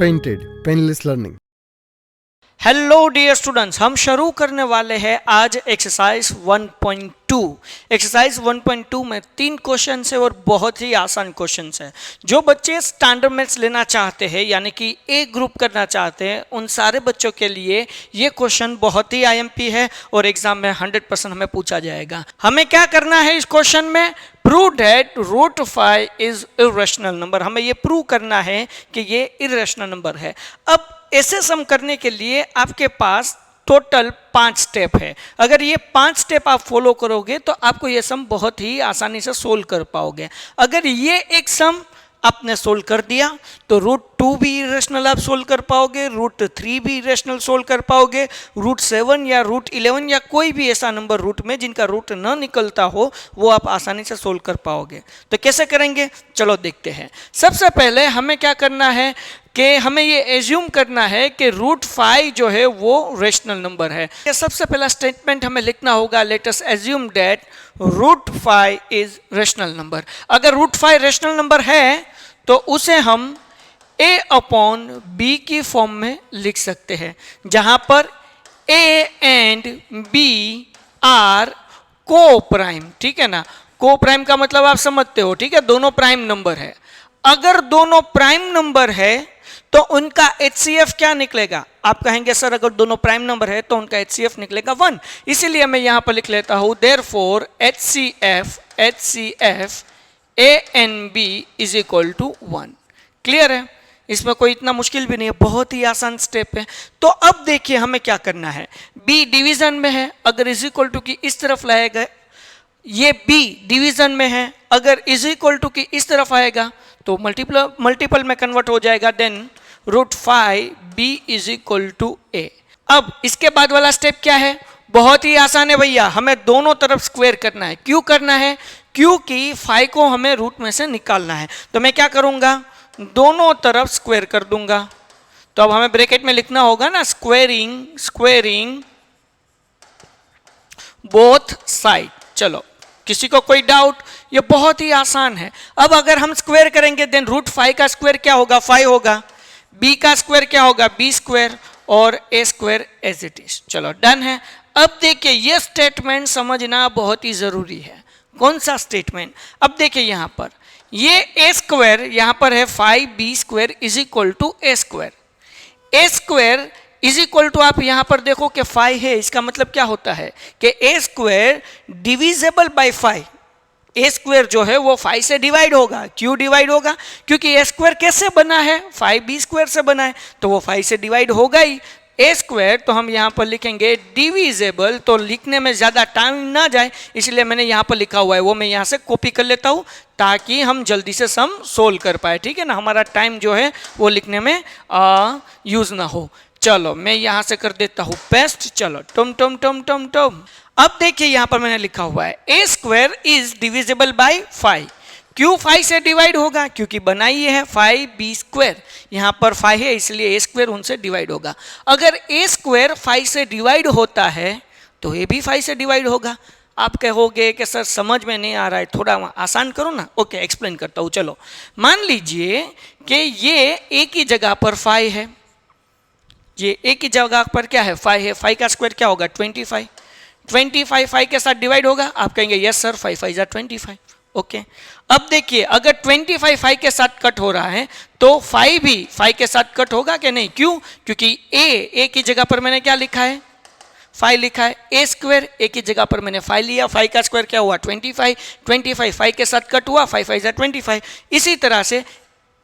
Painted, Painless Learning। Hello dear students, हम शुरू करने वाले हैं आज एक्सरसाइज 1.2। एक्सरसाइज 1.2 में 3 क्वेश्चन है और बहुत ही आसान क्वेश्चन है। जो बच्चे स्टैंडर्ड मैथ्स लेना चाहते हैं यानी कि ए ग्रुप करना चाहते हैं, उन सारे बच्चों के लिए ये क्वेश्चन बहुत ही आईएमपी है और एग्जाम में 100% हमें पूछा जाएगा। हमें क्या करना है इस क्वेश्चन में? Prove that root 5 is irrational number. हमें ये प्रूव करना है कि ये इरेशनल नंबर है। अब ऐसे सम करने के लिए आपके पास टोटल 5 स्टेप है। अगर ये 5 स्टेप आप फॉलो करोगे तो आपको ये सम बहुत ही आसानी से सोल्व कर पाओगे। अगर ये एक सम आपने सोल्व कर दिया तो रूट 2 भी इरेशनल आप सोल्व कर पाओगे, रूट 3 भी इरेशनल सोल्व कर पाओगे, रूट 7 या रूट 11 या कोई भी ऐसा नंबर रूट में जिनका रूट न निकलता हो वो आप आसानी से सोल्व कर पाओगे। तो कैसे करेंगे, चलो देखते हैं। सबसे पहले हमें क्या करना है कि हमें ये एज्यूम करना है कि रूट 5 जो है वो रेशनल नंबर है। सबसे पहला स्टेटमेंट हमें लिखना होगा, let us assume that root 5 is rational number. अगर रूट 5 रेशनल नंबर है तो उसे हम a अपॉन b की फॉर्म में लिख सकते हैं, जहां पर a and b are coprime. ठीक है ना, को प्राइम का मतलब आप समझते हो, ठीक है, दोनों प्राइम नंबर है। अगर दोनों प्राइम नंबर है तो उनका HCF क्या निकलेगा? आप कहेंगे सर अगर दोनों प्राइम नंबर है तो उनका HCF निकलेगा 1। इसीलिए मैं यहां पर लिख लेता हूं therefore HCF A and B is equal to 1। Clear है? इसमें कोई इतना मुश्किल भी नहीं है, बहुत ही आसान स्टेप है। तो अब देखिए हमें क्या करना है। B डिवीजन में है, अगर इज इक्वल टू की इस तरफ लाएगा, ये B डिवीजन में है, अगर इज इक्वल टू की इस तरफ आएगा तो मल्टीपल में कन्वर्ट हो जाएगा। Then root 5 B is equal to A। अब इसके बाद वाला स्टेप क्या है? बहुत ही आसान है भैया, हमें दोनों तरफ स्क्वायर करना है। क्यों करना है? क्योंकि 5 को हमें रूट में से निकालना है। तो मैं क्या करूंगा, दोनों तरफ स्क्वायर कर दूंगा। तो अब हमें ब्रैकेट में लिखना होगा ना, स्क्वेयरिंग बोथ साइड। चलो, किसी को कोई डाउट? ये बहुत ही आसान है। अब अगर हम स्क्वायर करेंगे देन रूट 5 का स्क्वायर क्या होगा? 5 होगा। b का स्क्वायर क्या होगा? b स्क्वायर, और a square as it is. चलो डन है। अब देखिए ये स्टेटमेंट समझना बहुत ही जरूरी है। कौन सा स्टेटमेंट? अब देखिए यहां पर ये a स्क्वायर यहां पर है 5b square is equal to a square. a square is equal to, आप यहां पर देखो कि 5 है, इसका मतलब क्या होता है कि a square divisible by 5। A square जो है वो 5 से डिवाइड होगा। क्यों डिवाइड होगा? क्योंकि ए स्क्वायर कैसे बना है? 5b स्क्वायर से बना है, तो वो 5 से डिवाइड होगा ही। ए स्क्वायर तो हम यहाँ पर लिखेंगे डिविजिबल, तो लिखने में ज़्यादा टाइम ना जाए इसलिए मैंने यहाँ पर लिखा हुआ है, वो मैं यहाँ से कॉपी कर लेता हूँ ताकि हम जल्दी से सम सोल्व कर पाए। ठीक है ना, हमारा टाइम जो है वो लिखने में यूज़ ना हो। चलो मैं यहाँ से कर देता हूँ पेस्ट। चलो टम टम टम टम टम। अब देखिए यहां पर मैंने लिखा हुआ है a square is divisible by 5। क्यों 5 से डिवाइड होगा? क्योंकि बनाई है 5b स्क्वायर, यहां पर 5 है इसलिए a स्क्वायर उनसे डिवाइड होगा। अगर a स्क्वायर 5 से डिवाइड होता है तो a भी 5 से डिवाइड होगा। आप कहोगे कि सर समझ में नहीं आ रहा है, थोड़ा आसान करो ना। ओके, एक्सप्लेन करता हूं। चलो मान लीजिए कि ये a की जगह पर 5 है, ये a की जगह पर क्या है? 5 है। 5 का स्क्वायर क्या होगा? 25। 25 5 के साथ डिवाइड होगा। आप कहेंगे यस सर 5 5 जा 25। ओके, अब देखिए अगर 25 5 के साथ कट हो रहा है तो 5 भी 5 के साथ कट होगा कि नहीं? क्यों? क्योंकि a की जगह पर मैंने क्या लिखा है? 5 लिखा है। a स्क्वायर a की जगह पर मैंने 5 लिया, 5 का स्क्वायर क्या हुआ? 25। 25 5 के साथ कट हुआ, 5 5 जा 25। इसी तरह से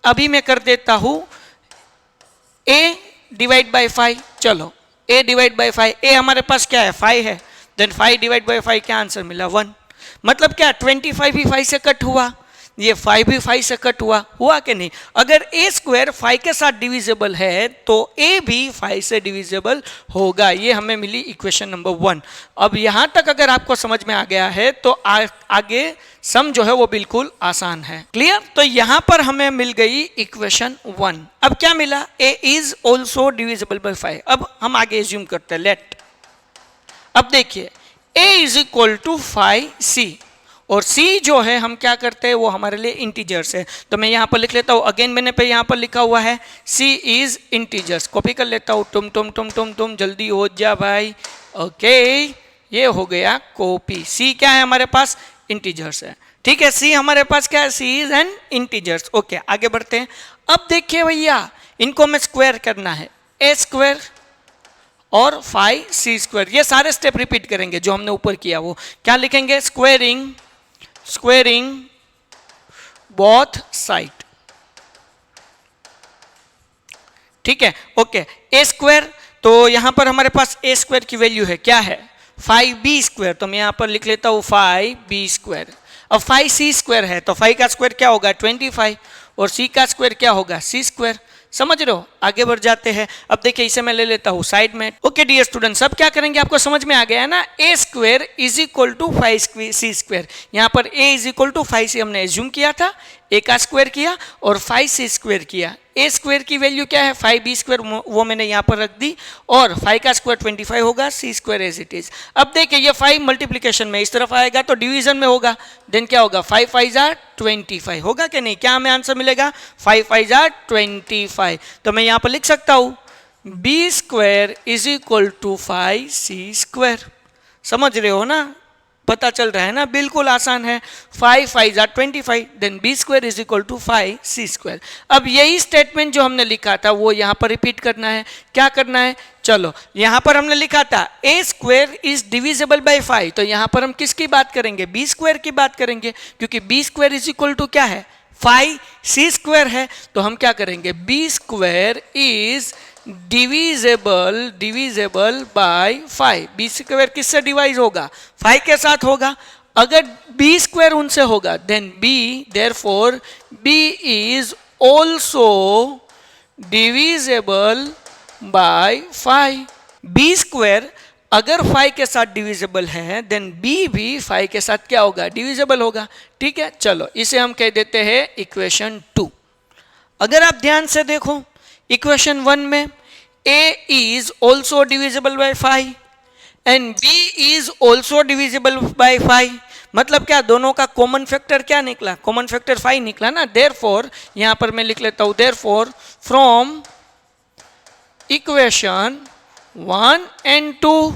अभी मैं कर देता हूं a डिवाइड बाय 5। चलो a डिवाइड बाय 5, a हमारे पास क्या है? 5 है। देन 5 डिवाइड बाय 5 क्या आंसर मिला? 1। मतलब क्या? 25 भी 5 से कट हुआ, ये 5 भी 5 से कट हुआ कि नहीं? अगर a स्क्वायर 5 के साथ डिविजिबल है तो a भी 5 से डिविजिबल होगा। ये हमें मिली इक्वेशन नंबर 1। अब यहां तक अगर आपको समझ में आ गया है तो आगे सम जो है वो बिल्कुल आसान है। क्लियर? तो यहां पर हमें मिल गई इक्वेशन 1। अब क्या मिला? a is also divisible by 5। अब हम आगे एज्यूम करते हैं, लेट। अब देखिए a is equal to 5c। और c जो है हम क्या करते हैं वो हमारे लिए इंटीजर्स है। तो मैं यहाँ पर लिख लेता हूँ, अगेन मैंने पे यहाँ पर लिखा हुआ है c इज इंटीजर्स, कॉपी कर लेता हूँ, तुम जल्दी हो जा भाई। ओके ये हो गया कॉपी। c क्या है हमारे पास, इंटीजर्स है, ठीक है। c हमारे पास क्या है, c is an integers. Okay आगे बढ़ते हैं। अब देखिए भैया इनको हमें स्क्वायर करना है, a स्क्वायर और 5c²। ये सारे स्टेप रिपीट करेंगे जो हमने ऊपर किया। वो क्या लिखेंगे, स्क्वेयरिंग बोथ साइड, ठीक है। ओके a स्क्वायर, तो यहां पर हमारे पास a स्क्वायर की वैल्यू है, क्या है 5b²। तो मैं यहां पर लिख लेता हूं 5b²। अब 5c² है तो 5 का स्क्वायर क्या होगा 25 और c का स्क्वायर क्या होगा c²। समझ रहे हो, आगे बढ़ जाते हैं। अब देखिए इसे मैं ले लेता हूं साइड में। ओके डियर स्टूडेंट, सब क्या करेंगे आपको समझ में आ गया है ना। a² is equal to 5c²। यहां पर a is equal to 5c हमने एज्यूम किया था, a का स्क्वायर किया और 5c² किया। a² की वैल्यू क्या है 5b², वो मैंने यहां पर रख दी, और 5 का स्क्वायर 25 होगा, c² एज इट इज। अब देखिए ये 5 मल्टीप्लीकेशन में इस तरफ आएगा तो डिवीजन में होगा, देन क्या होगा 5 5 25 होगा कि नहीं, क्या हमें आंसर मिलेगा 5 5 25। तो मैं यहां पर लिख सकता हूं b² is equal to 5c²। समझ रहे हो ना, पता चल रहा है ना, बिल्कुल आसान है। 5 5 25, then b² is equal to 5c²। अब यही स्टेटमेंट जो हमने लिखा था वो यहाँ पर रिपीट करना है। क्या करना है, चलो यहाँ पर हमने लिखा था a² इज डिविजिबल बाय 5, तो यहाँ पर हम किसकी बात करेंगे, b² की बात करेंगे, क्योंकि b² इज इक्वल टू क्या है 5c² है। तो हम क्या करेंगे, b² is divisible by 5। b² किससे डिवाइड होगा, 5 के साथ होगा। अगर b² उनसे होगा then therefore b is also divisible by 5। b² अगर 5 के साथ डिविजिबल है देन b भी 5 के साथ क्या होगा, डिविजिबल होगा, ठीक है। चलो इसे हम कह देते हैं इक्वेशन 2। अगर आप ध्यान से देखो इक्वेशन 1 में a is also divisible by 5 and b is also divisible by 5, मतलब क्या, दोनों का कॉमन फैक्टर क्या निकला, कॉमन फैक्टर 5 निकला ना। देयरफॉर यहां पर मैं लिख लेता हूं देयरफॉर फ्रॉम इक्वेशन 1 एंड 2,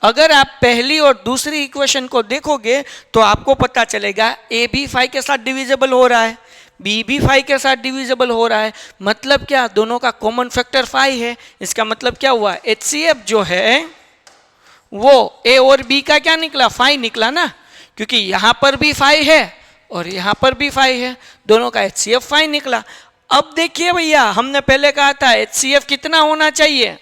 अगर आप पहली और दूसरी इक्वेशन को देखोगे तो आपको पता चलेगा a भी 5 के साथ डिविजिबल हो रहा है, b भी 5 के साथ डिविजिबल हो रहा है, मतलब क्या, दोनों का कॉमन फैक्टर 5 है। इसका मतलब क्या हुआ, HCF जो है वो a और b का क्या निकला, 5 निकला ना, क्योंकि यहां पर भी 5 है और यहां पर भी 5 है, दोनों का HCF 5 निकला। अब देखिए भैया हमने पहले कहा था HCF कितना होना चाहिए,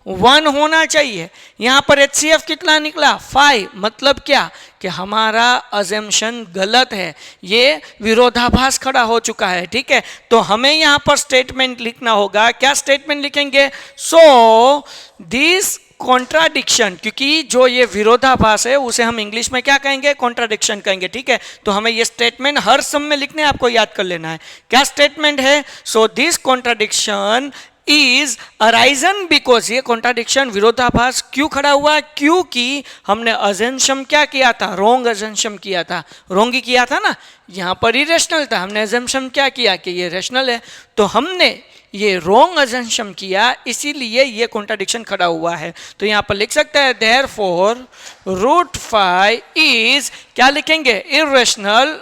1 होना चाहिए, यहां पर HCF कितना निकला 5, मतलब क्या कि हमारा अजम्पशन गलत है, ये विरोधाभास खड़ा हो चुका है, ठीक है। तो हमें यहां पर स्टेटमेंट लिखना होगा, क्या स्टेटमेंट लिखेंगे, सो दिस कॉन्ट्राडिक्शन, क्योंकि जो ये विरोधाभास है उसे हम इंग्लिश में क्या कहेंगे, कॉन्ट्राडिक्शन कहेंगे, ठीक है। तो हमें ये स्टेटमेंट हर सम में लिखने, आपको याद कर लेना है। क्या स्टेटमेंट है, so this contradiction is arisen because, ये कॉन्ट्राडिक्शन विरोधाभास क्यों खड़ा हुआ, क्योंकि हमने अजम्पशन क्या किया था, रॉन्ग अजम्पशन किया था, रॉन्ग ही किया था ना, यहां पर इरेशनल था, हमने अजम्पशन क्या किया कि ये रेशनल है, तो हमने ये रॉन्ग अजम्पशन किया, इसीलिए ये कॉन्ट्राडिक्शन खड़ा हुआ है। तो यहां पर लिख सकते हैं देयरफॉर √5 इज, क्या लिखेंगे, इरेशनल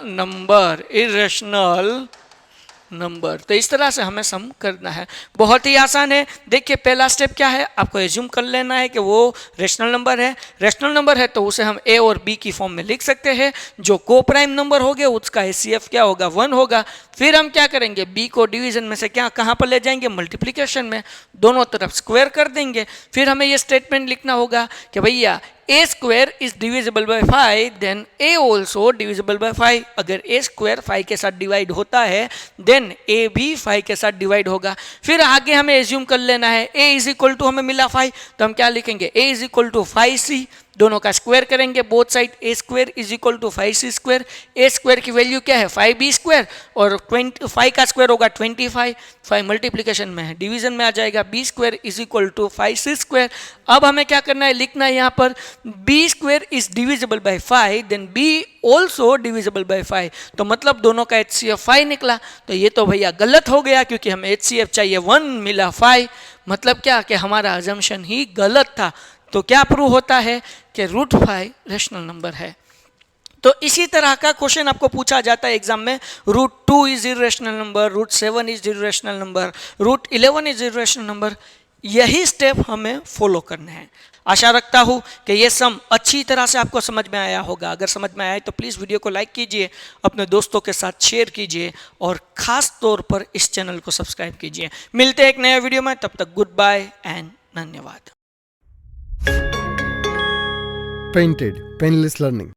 नंबर। तो इस तरह से हमें सम करना है, बहुत ही आसान है। देखिए पहला स्टेप क्या है, आपको एज्यूम कर लेना है कि वो रेशनल नंबर है, रेशनल नंबर है तो उसे हम a और b की फॉर्म में लिख सकते हैं, जो को प्राइम नंबर हो गया उसका HCF क्या होगा, 1 होगा। फिर हम क्या करेंगे, b को डिवीजन में से क्या कहाँ पर ले जाएंगे, मल्टीप्लिकेशन में, दोनों तरफ स्क्वायर कर देंगे। फिर हमें ये स्टेटमेंट लिखना होगा कि भैया a² is divisible by 5 then a also divisible by 5। अगर a² 5 के साथ डिवाइड होता है देन a भी 5 के साथ डिवाइड होगा। फिर आगे हमें एज्यूम कर लेना है a इज इक्वल टू, हमें मिला 5 तो हम क्या लिखेंगे, a is equal to 5c, दोनों का स्क्वायर करेंगे both side, A square is equal to 5c²। A square की वैल्यू क्या है 5b² और 5 का स्क्वायर होगा 25, 5 मल्टीप्लीकेशन में है, डिवीजन में आ जाएगा, b² is equal to 5c²। अब हमें क्या करना है, लिखना है यहाँ पर b² is divisible by 5, then b also divisible by 5, तो मतलब दोनों का HCF 5 निकला। तो ये तो भैया गलत हो गया, क्योंकि हमें HCF चाहिए 1, मिला 5, मतलब क्या कि हमारा अजम्पशन ही गलत था। तो क्या प्रूव होता है कि √5 रेशनल नंबर है। तो इसी तरह का क्वेश्चन आपको पूछा जाता है एग्जाम में, √2 is irrational number, √7 is irrational number, √11 is irrational number. यही स्टेप हमें फॉलो करने हैं। आशा रखता हूं कि ये सम अच्छी तरह से आपको समझ में आया होगा। अगर समझ में आया तो प्लीज़ वीडियो को लाइक कीजिए, अपने दोस्तों के साथ शेयर कीजिए और ख़ास तौर पर इस चैनल को सब्सक्राइब कीजिए। मिलते हैं एक नए वीडियो में, तब तक गुड बाय एंड धन्यवाद। Painted Painless Learning